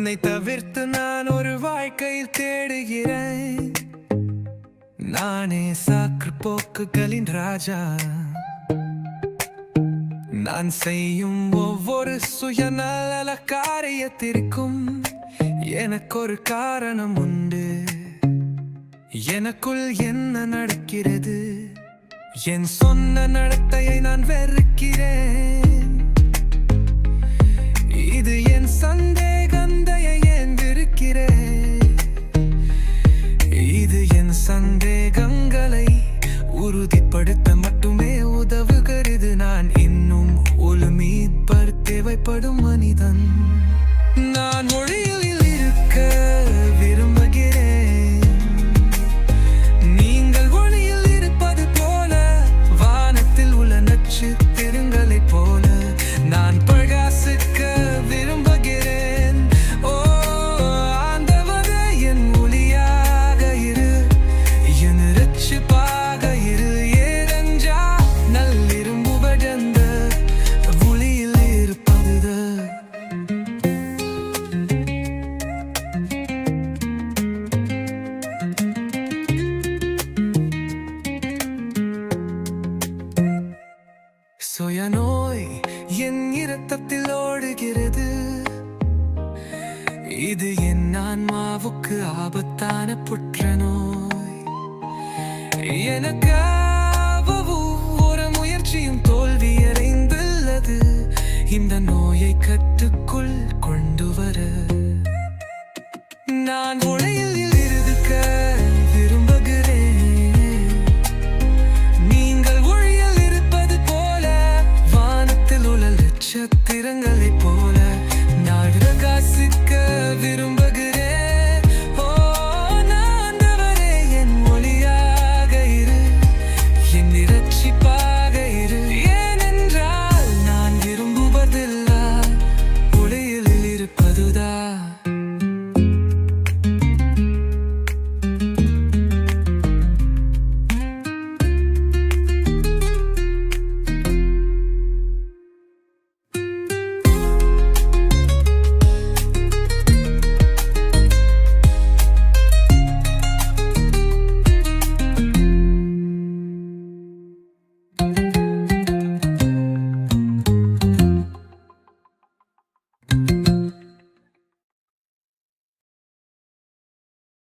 உன்னை தவிர்த்து நான் ஒரு வாழ்க்கையில் தேடுகிறேன். நானே சாக்கு போக்குகளின் ராஜா. நான் செய்யும் ஒவ்வொரு சுயநல காரியத்திற்கும் எனக்கொரு காரணம் உண்டு. எனக்குள் என்ன நடக்கிறது? என் சொன்ன நடத்தையை நான் வெறுக்கிறேன். இது என் சந்தேகந்தையை ஏன் வெறுக்கிறேன்? இது என் சந்தேகங்களை உறுதிப்படுத்த மட்டுமே உதவுகிறது. நான் இன்னும் ஒரு மீட்பர் தேவைப்படும் மனிதன். நான் ஒளியில் இருக்க விரும்புகிறேன். நீங்கள் ஒளியில் இருப்பது போல, வானத்தில் உள்ள நட்சத்திரங்களைப் போல நான் பிரகாசிக்க விரும்புகிறேன். ஓ ஆண்டவரே, என் ஒளியாக இரு, என் இரட்சிப்பாக இரு. ஏனென்றா நல்லிரும்புவதெந்த ஒளியில் இருப்பது. சுயநோய் என் இரத்தத்தில் ஓடுகிறது. இது என் ஆன்மாவுக்கு ஆபத்தான புற்றுநோய். எனக்காக ஒவ்வொரு முயற்சியும் தோல்வியடைந்துள்ளது. இந்த நோயை கட்டுக்குள் கொண்டு வர நான் உடையில்